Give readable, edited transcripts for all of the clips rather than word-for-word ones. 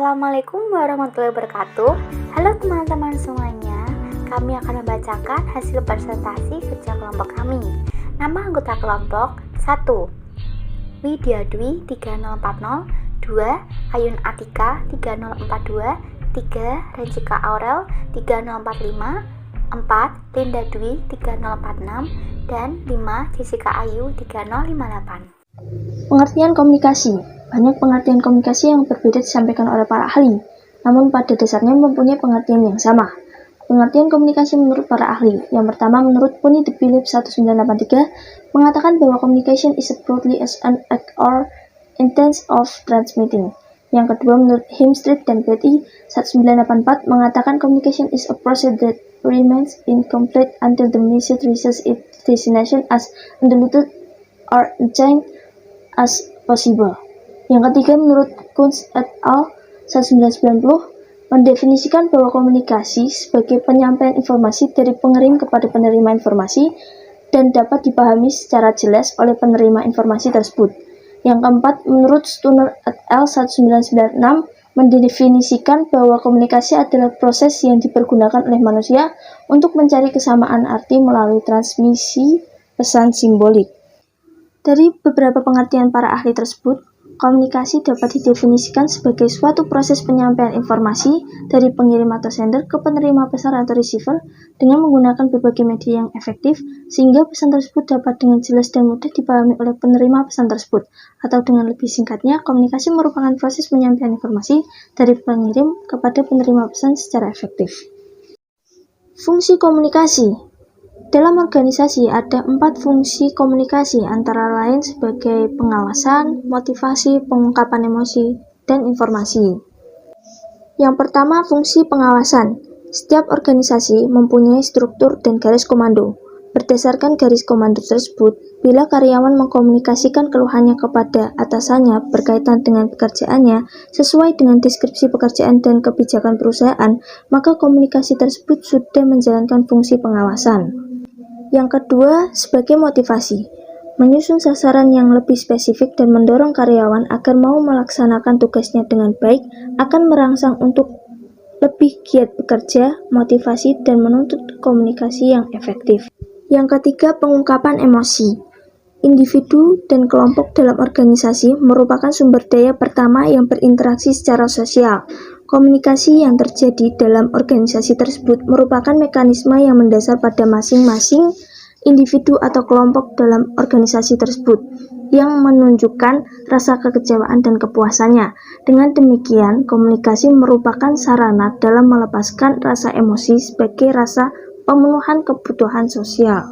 Assalamualaikum warahmatullahi wabarakatuh. Halo teman-teman semuanya. Kami akan membacakan hasil presentasi kerja kelompok kami. Nama anggota kelompok 1. Widya Dwi 3040, 2. Ayun Atika 3042, 3. Renjika Aurel 3045, 4. Linda Dwi 3046, dan 5. Jessica Ayu 3058. Pengertian komunikasi. Banyak pengertian komunikasi yang berbeda disampaikan oleh para ahli, namun pada dasarnya mempunyai pengertian yang sama. Pengertian komunikasi menurut para ahli. Yang pertama, menurut Puni de Philip 1983, mengatakan bahwa communication is broadly as an act or intent of transmitting. Yang kedua, menurut Hemstreet dan Betty 1984, mengatakan communication is a process that remains incomplete until the message reaches its destination as undiluted or unchanged as possible. Yang ketiga, menurut Kunz et al. 1990, mendefinisikan bahwa komunikasi sebagai penyampaian informasi dari pengirim kepada penerima informasi dan dapat dipahami secara jelas oleh penerima informasi tersebut. Yang keempat, menurut Stunner et al. 1996, mendefinisikan bahwa komunikasi adalah proses yang dipergunakan oleh manusia untuk mencari kesamaan arti melalui transmisi pesan simbolik. Dari beberapa pengertian para ahli tersebut, komunikasi dapat didefinisikan sebagai suatu proses penyampaian informasi dari pengirim atau sender ke penerima pesan atau receiver dengan menggunakan berbagai media yang efektif sehingga pesan tersebut dapat dengan jelas dan mudah dipahami oleh penerima pesan tersebut. Atau dengan lebih singkatnya, komunikasi merupakan proses penyampaian informasi dari pengirim kepada penerima pesan secara efektif. Fungsi komunikasi. Dalam organisasi ada 4 fungsi komunikasi, antara lain sebagai pengawasan, motivasi, pengungkapan emosi, dan informasi. Yang pertama, fungsi pengawasan. Setiap organisasi mempunyai struktur dan garis komando. Berdasarkan garis komando tersebut, bila karyawan mengkomunikasikan keluhannya kepada atasannya berkaitan dengan pekerjaannya sesuai dengan deskripsi pekerjaan dan kebijakan perusahaan, maka komunikasi tersebut sudah menjalankan fungsi pengawasan. Yang kedua, sebagai motivasi, menyusun sasaran yang lebih spesifik dan mendorong karyawan agar mau melaksanakan tugasnya dengan baik akan merangsang untuk lebih giat bekerja, motivasi, dan menuntut komunikasi yang efektif. Yang ketiga, pengungkapan emosi. Individu dan kelompok dalam organisasi merupakan sumber daya pertama yang berinteraksi secara sosial. Komunikasi yang terjadi dalam organisasi tersebut merupakan mekanisme yang mendasar pada masing-masing individu atau kelompok dalam organisasi tersebut yang menunjukkan rasa kekecewaan dan kepuasannya. Dengan demikian, komunikasi merupakan sarana dalam melepaskan rasa emosi sebagai rasa pemenuhan kebutuhan sosial.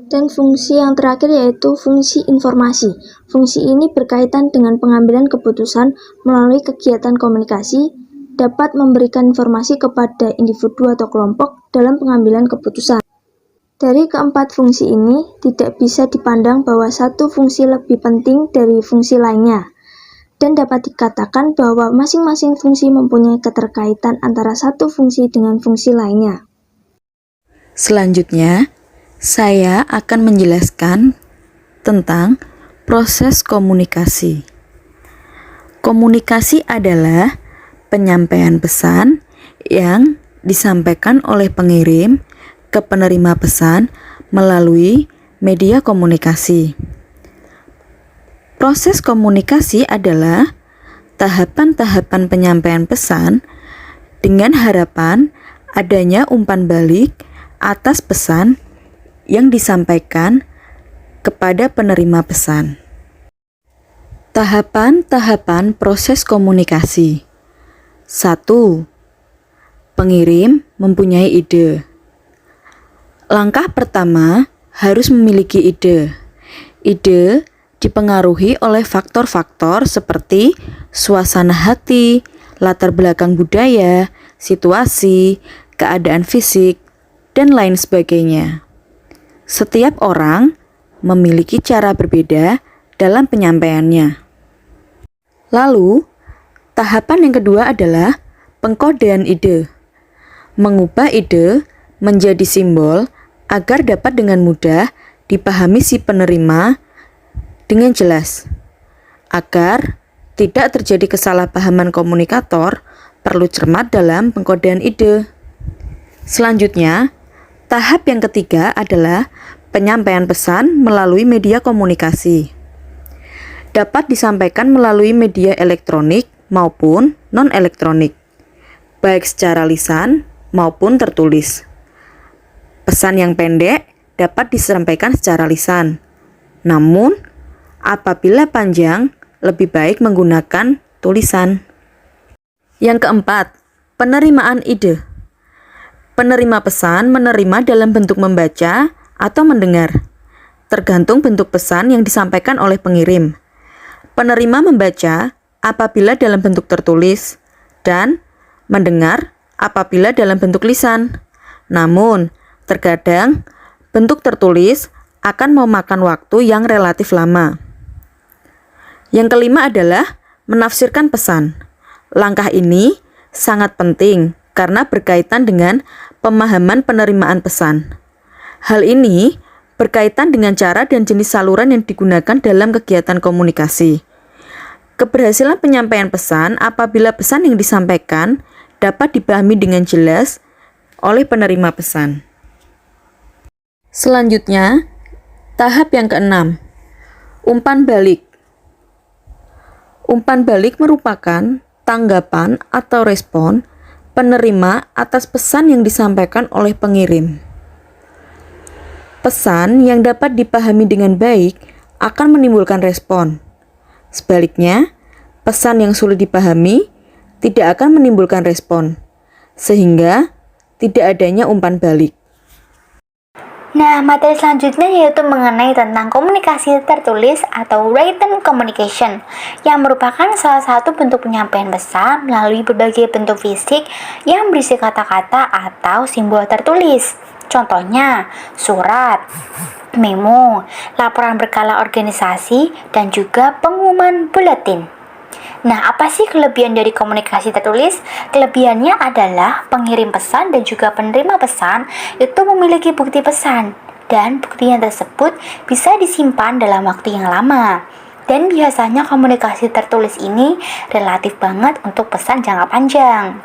Dan fungsi yang terakhir yaitu fungsi informasi. Fungsi ini berkaitan dengan pengambilan keputusan melalui kegiatan komunikasi, dapat memberikan informasi kepada individu atau kelompok dalam pengambilan keputusan. Dari keempat fungsi ini, tidak bisa dipandang bahwa satu fungsi lebih penting dari fungsi lainnya, dan dapat dikatakan bahwa masing-masing fungsi mempunyai keterkaitan antara satu fungsi dengan fungsi lainnya. Selanjutnya, saya akan menjelaskan tentang proses komunikasi. Komunikasi adalah penyampaian pesan yang disampaikan oleh pengirim ke penerima pesan melalui media komunikasi. Proses komunikasi adalah tahapan-tahapan penyampaian pesan dengan harapan adanya umpan balik atas pesan yang disampaikan kepada penerima pesan. Tahapan-tahapan proses komunikasi. 1. Pengirim mempunyai ide. Langkah pertama harus memiliki ide. Ide dipengaruhi oleh faktor-faktor seperti suasana hati, latar belakang budaya, situasi, keadaan fisik, dan lain sebagainya. Setiap orang memiliki cara berbeda dalam penyampaiannya. Lalu, tahapan yang kedua adalah pengkodean ide. Mengubah ide menjadi simbol agar dapat dengan mudah dipahami si penerima dengan jelas, agar tidak terjadi kesalahpahaman komunikator, perlu cermat dalam pengkodean ide. Selanjutnya, tahap yang ketiga adalah penyampaian pesan melalui media komunikasi. Dapat disampaikan melalui media elektronik maupun non-elektronik, baik secara lisan maupun tertulis. Pesan yang pendek dapat disampaikan secara lisan. Namun, apabila panjang, lebih baik menggunakan tulisan. Yang keempat, penerimaan ide. Penerima pesan menerima dalam bentuk membaca atau mendengar, tergantung bentuk pesan yang disampaikan oleh pengirim. Penerima membaca apabila dalam bentuk tertulis dan mendengar apabila dalam bentuk lisan. Namun, terkadang bentuk tertulis akan memakan waktu yang relatif lama. Yang kelima adalah menafsirkan pesan. Langkah ini sangat penting karena berkaitan dengan pemahaman penerimaan pesan. Hal ini berkaitan dengan cara dan jenis saluran yang digunakan dalam kegiatan komunikasi. Keberhasilan penyampaian pesan apabila pesan yang disampaikan dapat dipahami dengan jelas oleh penerima pesan. Selanjutnya, tahap yang keenam, umpan balik. Umpan balik merupakan tanggapan atau respon penerima atas pesan yang disampaikan oleh pengirim. Pesan yang dapat dipahami dengan baik akan menimbulkan respon. Sebaliknya, pesan yang sulit dipahami tidak akan menimbulkan respon, sehingga tidak adanya umpan balik. Nah, materi selanjutnya yaitu mengenai tentang komunikasi tertulis atau written communication, yang merupakan salah satu bentuk penyampaian pesan melalui berbagai bentuk fisik yang berisi kata-kata atau simbol tertulis. Contohnya, surat, memo, laporan berkala organisasi, dan juga pengumuman buletin. Nah, apa sih kelebihan dari komunikasi tertulis? Kelebihannya adalah pengirim pesan dan juga penerima pesan itu memiliki bukti pesan, dan buktinya tersebut bisa disimpan dalam waktu yang lama. Dan biasanya komunikasi tertulis ini relatif banget untuk pesan jangka panjang.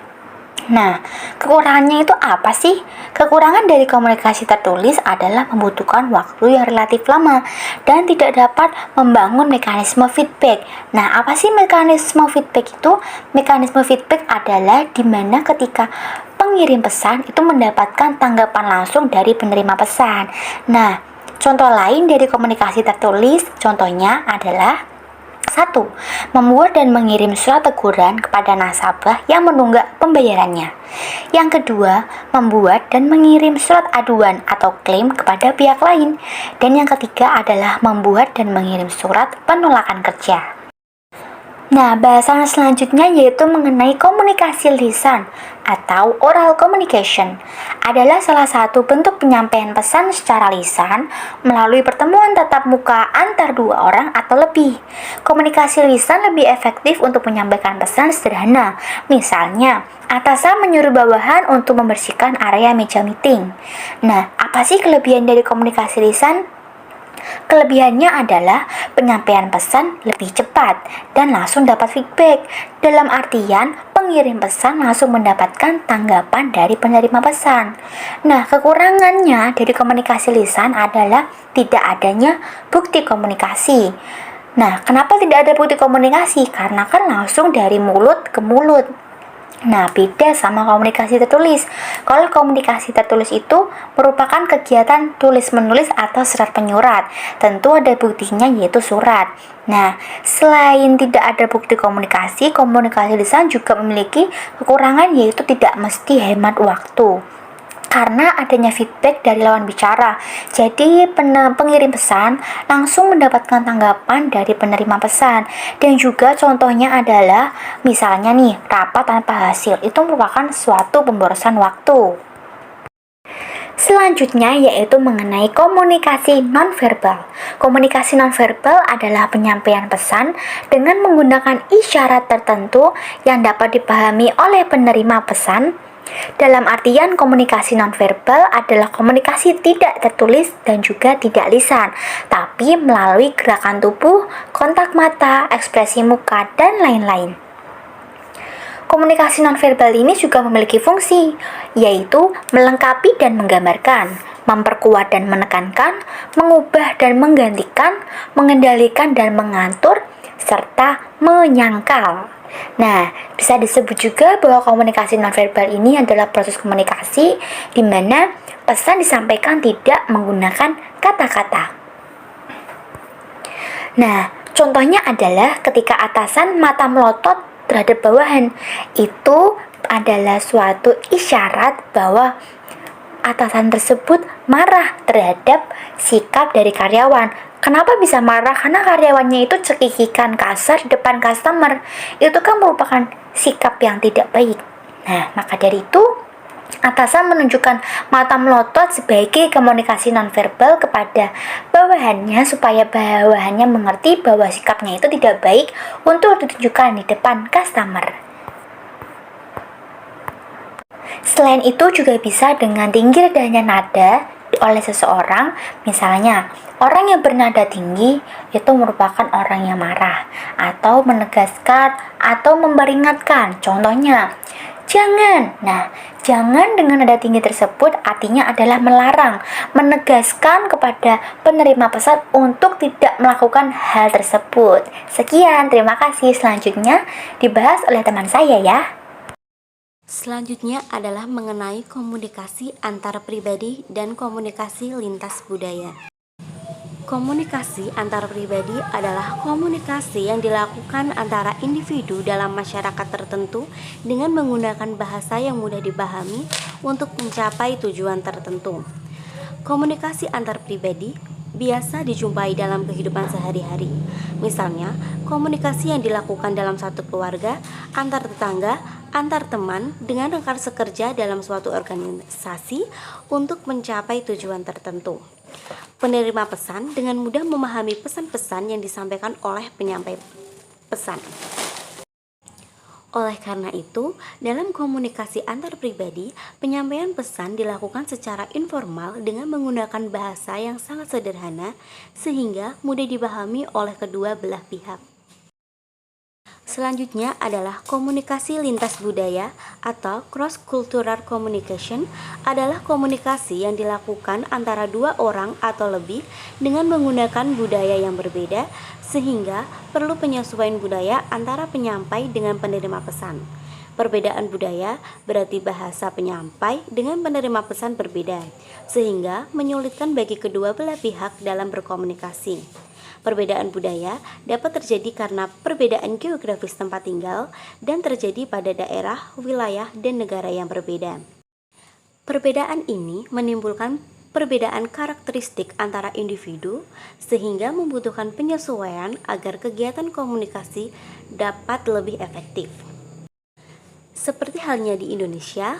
Nah, kekurangannya itu apa sih? Kekurangan dari komunikasi tertulis adalah membutuhkan waktu yang relatif lama dan tidak dapat membangun mekanisme feedback. Nah, apa sih mekanisme feedback itu? Mekanisme feedback adalah di mana ketika pengirim pesan itu mendapatkan tanggapan langsung dari penerima pesan. Nah, contoh lain dari komunikasi tertulis, contohnya adalah 1. Membuat dan mengirim surat teguran kepada nasabah yang menunggak pembayarannya. Yang kedua, membuat dan mengirim surat aduan atau klaim kepada pihak lain. Dan yang ketiga adalah membuat dan mengirim surat penolakan kerja. Nah, bahasan selanjutnya yaitu mengenai komunikasi lisan atau oral communication. Adalah salah satu bentuk penyampaian pesan secara lisan melalui pertemuan tatap muka antar dua orang atau lebih. Komunikasi lisan lebih efektif untuk menyampaikan pesan sederhana. Misalnya, atasan menyuruh bawahan untuk membersihkan area meja meeting. Nah, apa sih kelebihan dari komunikasi lisan? Kelebihannya adalah penyampaian pesan lebih cepat dan langsung dapat feedback. Dalam artian, pengirim pesan langsung mendapatkan tanggapan dari penerima pesan. Nah, kekurangannya dari komunikasi lisan adalah tidak adanya bukti komunikasi. Nah, kenapa tidak ada bukti komunikasi? Karena kan langsung dari mulut ke mulut. Nah, beda sama komunikasi tertulis. Kalau komunikasi tertulis itu merupakan kegiatan tulis-menulis atau serat penyurat. Tentu ada buktinya yaitu surat. Nah, selain tidak ada bukti komunikasi, komunikasi lisan juga memiliki kekurangan yaitu tidak mesti hemat waktu. Karena adanya feedback dari lawan bicara. Jadi pengirim pesan langsung mendapatkan tanggapan dari penerima pesan. Dan juga contohnya adalah misalnya nih, rapat tanpa hasil itu merupakan suatu pemborosan waktu. Selanjutnya yaitu mengenai komunikasi nonverbal. Komunikasi nonverbal adalah penyampaian pesan dengan menggunakan isyarat tertentu yang dapat dipahami oleh penerima pesan Dalam artian komunikasi nonverbal adalah komunikasi tidak tertulis dan juga tidak lisan, tapi melalui gerakan tubuh, kontak mata, ekspresi muka, dan lain-lain. Komunikasi nonverbal ini juga memiliki fungsi, yaitu melengkapi dan menggambarkan, memperkuat dan menekankan, mengubah dan menggantikan, mengendalikan dan mengatur, serta menyangkal. Nah, bisa disebut juga bahwa komunikasi nonverbal ini adalah proses komunikasi di mana pesan disampaikan tidak menggunakan kata-kata. Nah, contohnya adalah ketika atasan mata melotot terhadap bawahan. Itu adalah suatu isyarat bahwa atasan tersebut marah terhadap sikap dari karyawan. Kenapa bisa marah? Karena karyawannya itu cekikikan kasar di depan customer. Itu kan merupakan sikap yang tidak baik. Nah, maka dari itu atasan menunjukkan mata melotot sebagai komunikasi nonverbal kepada bawahannya supaya bawahannya mengerti bahwa sikapnya itu tidak baik untuk ditunjukkan di depan customer. Selain itu juga bisa dengan tinggi rendahnya nada oleh seseorang, misalnya orang yang bernada tinggi itu merupakan orang yang marah atau menegaskan atau memperingatkan. Contohnya, jangan. Nah, jangan dengan nada tinggi tersebut artinya adalah melarang, menegaskan kepada penerima pesan untuk tidak melakukan hal tersebut. Sekian, terima kasih. Selanjutnya dibahas oleh teman saya ya. Selanjutnya adalah mengenai komunikasi antar pribadi dan komunikasi lintas budaya. Komunikasi antar pribadi adalah komunikasi yang dilakukan antara individu dalam masyarakat tertentu dengan menggunakan bahasa yang mudah dipahami untuk mencapai tujuan tertentu. Komunikasi antar pribadi biasa dijumpai dalam kehidupan sehari-hari. Misalnya, komunikasi yang dilakukan dalam satu keluarga, antar tetangga, antar teman, dengan rekan sekerja dalam suatu organisasi untuk mencapai tujuan tertentu. Penerima pesan dengan mudah memahami pesan-pesan yang disampaikan oleh penyampai pesan. Oleh karena itu, dalam komunikasi antar pribadi, penyampaian pesan dilakukan secara informal dengan menggunakan bahasa yang sangat sederhana sehingga mudah dipahami oleh kedua belah pihak. Selanjutnya adalah komunikasi lintas budaya atau cross-cultural communication adalah komunikasi yang dilakukan antara dua orang atau lebih dengan menggunakan budaya yang berbeda sehingga perlu penyesuaian budaya antara penyampai dengan penerima pesan. Perbedaan budaya berarti bahasa penyampai dengan penerima pesan berbeda, sehingga menyulitkan bagi kedua belah pihak dalam berkomunikasi. Perbedaan budaya dapat terjadi karena perbedaan geografis tempat tinggal dan terjadi pada daerah, wilayah, dan negara yang berbeda. Perbedaan ini menimbulkan perbedaan karakteristik antara individu sehingga membutuhkan penyesuaian agar kegiatan komunikasi dapat lebih efektif. Seperti halnya di Indonesia,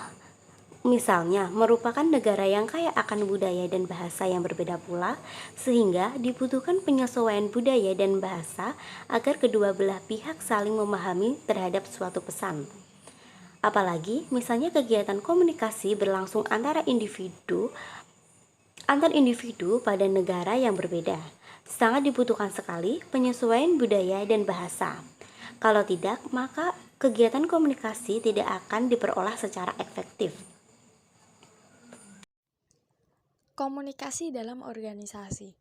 misalnya merupakan negara yang kaya akan budaya dan bahasa yang berbeda pula, sehingga dibutuhkan penyesuaian budaya dan bahasa agar kedua belah pihak saling memahami terhadap suatu pesan. Apalagi misalnya kegiatan komunikasi berlangsung antar individu pada negara yang berbeda. Sangat dibutuhkan sekali penyesuaian budaya dan bahasa. Kalau tidak, maka kegiatan komunikasi tidak akan diperolah secara efektif. Komunikasi dalam organisasi.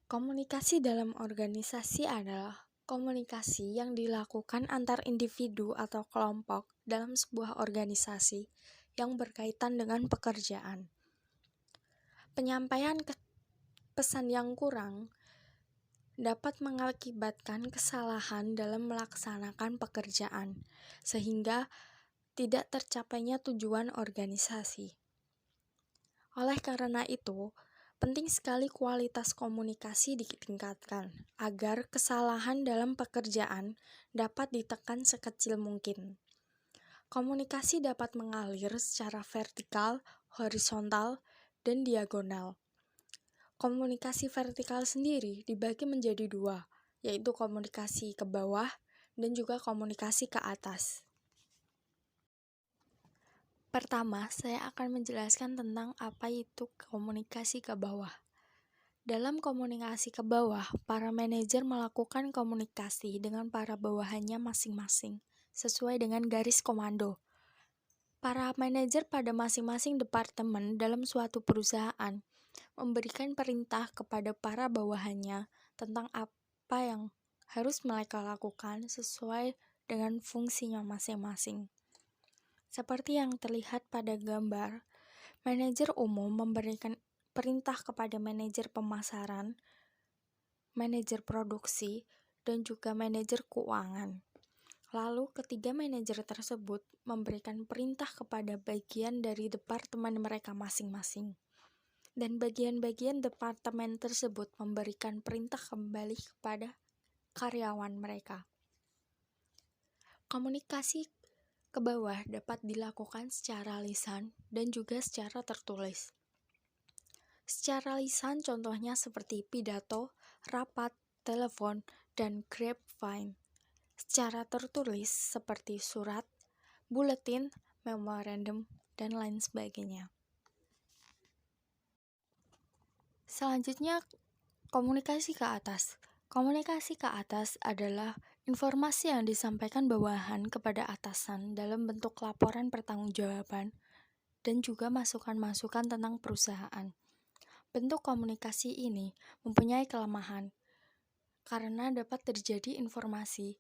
Komunikasi dalam organisasi adalah komunikasi yang dilakukan antar individu atau kelompok dalam sebuah organisasi yang berkaitan dengan pekerjaan. Penyampaian pesan yang kurang dapat mengakibatkan kesalahan dalam melaksanakan pekerjaan, sehingga tidak tercapainya tujuan organisasi. Oleh karena itu, penting sekali kualitas komunikasi ditingkatkan agar kesalahan dalam pekerjaan dapat ditekan sekecil mungkin. Komunikasi dapat mengalir secara vertikal, horizontal, dan diagonal. Komunikasi vertikal sendiri dibagi menjadi dua, yaitu komunikasi ke bawah dan juga komunikasi ke atas. Pertama, saya akan menjelaskan tentang apa itu komunikasi ke bawah. Dalam komunikasi ke bawah, para manajer melakukan komunikasi dengan para bawahannya masing-masing, sesuai dengan garis komando. Para manajer pada masing-masing departemen dalam suatu perusahaan memberikan perintah kepada para bawahannya tentang apa yang harus mereka lakukan sesuai dengan fungsinya masing-masing. Seperti yang terlihat pada gambar, manajer umum memberikan perintah kepada manajer pemasaran, manajer produksi, dan juga manajer keuangan. Lalu ketiga manajer tersebut memberikan perintah kepada bagian dari departemen mereka masing-masing. Dan bagian-bagian departemen tersebut memberikan perintah kembali kepada karyawan mereka. Komunikasi ke bawah dapat dilakukan secara lisan dan juga secara tertulis. Secara lisan contohnya seperti pidato, rapat, telepon, dan grapevine. Secara tertulis seperti surat, buletin, memorandum, dan lain sebagainya. Selanjutnya, komunikasi ke atas. Komunikasi ke atas adalah informasi yang disampaikan bawahan kepada atasan dalam bentuk laporan pertanggungjawaban dan juga masukan-masukan tentang perusahaan. Bentuk komunikasi ini mempunyai kelemahan karena dapat terjadi informasi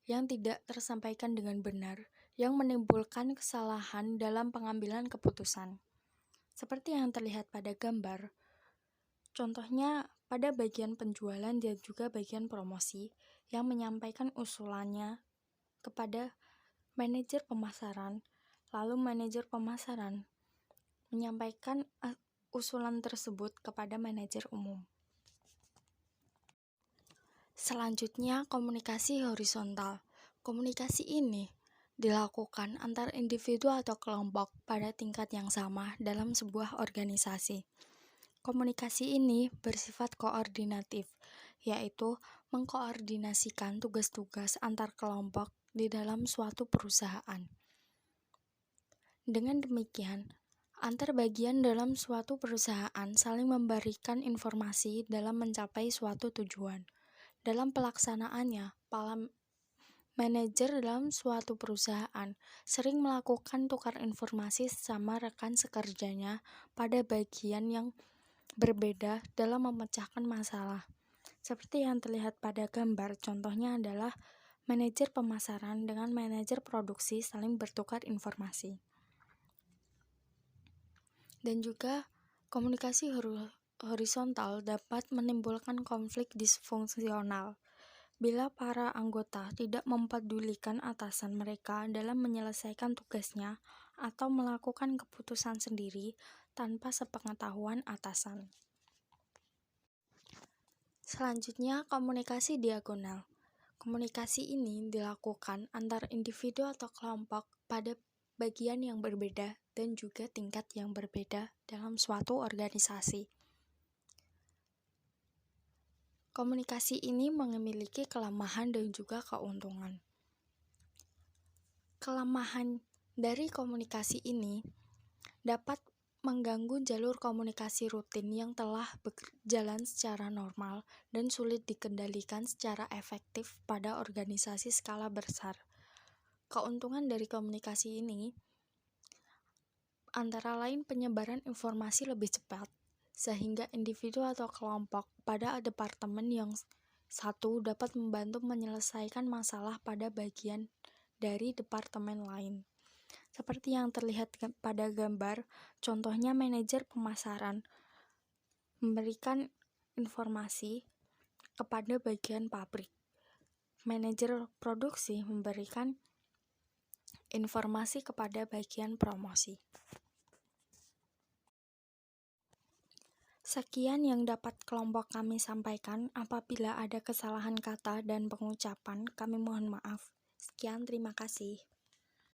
yang tidak tersampaikan dengan benar yang menimbulkan kesalahan dalam pengambilan keputusan. Seperti yang terlihat pada gambar, contohnya pada bagian penjualan dan juga bagian promosi yang menyampaikan usulannya kepada manajer pemasaran, lalu manajer pemasaran menyampaikan usulan tersebut kepada manajer umum. Selanjutnya, komunikasi horizontal. Komunikasi ini dilakukan antar individu atau kelompok pada tingkat yang sama dalam sebuah organisasi. Komunikasi ini bersifat koordinatif, yaitu mengkoordinasikan tugas-tugas antar kelompok di dalam suatu perusahaan. Dengan demikian, antar bagian dalam suatu perusahaan saling memberikan informasi dalam mencapai suatu tujuan. Dalam pelaksanaannya, para manajer dalam suatu perusahaan sering melakukan tukar informasi sesama rekan sekerjanya pada bagian yang berbeda dalam memecahkan masalah. Seperti yang terlihat pada gambar, contohnya adalah manajer pemasaran dengan manajer produksi saling bertukar informasi. Dan juga komunikasi horizontal dapat menimbulkan konflik disfungsional bila para anggota tidak mempedulikan atasan mereka dalam menyelesaikan tugasnya atau melakukan keputusan sendiri tanpa sepengetahuan atasan. Selanjutnya, komunikasi diagonal. Komunikasi ini dilakukan antar individu atau kelompok pada bagian yang berbeda dan juga tingkat yang berbeda dalam suatu organisasi. Komunikasi ini memiliki kelemahan dan juga keuntungan. Kelemahan dari komunikasi ini dapat mengganggu jalur komunikasi rutin yang telah berjalan secara normal dan sulit dikendalikan secara efektif pada organisasi skala besar. Keuntungan dari komunikasi ini antara lain penyebaran informasi lebih cepat, sehingga individu atau kelompok pada departemen yang satu dapat membantu menyelesaikan masalah pada bagian dari departemen lain. Seperti yang terlihat pada gambar, contohnya manajer pemasaran memberikan informasi kepada bagian pabrik. Manajer produksi memberikan informasi kepada bagian promosi. Sekian yang dapat kelompok kami sampaikan. Apabila ada kesalahan kata dan pengucapan, kami mohon maaf. Sekian, terima kasih.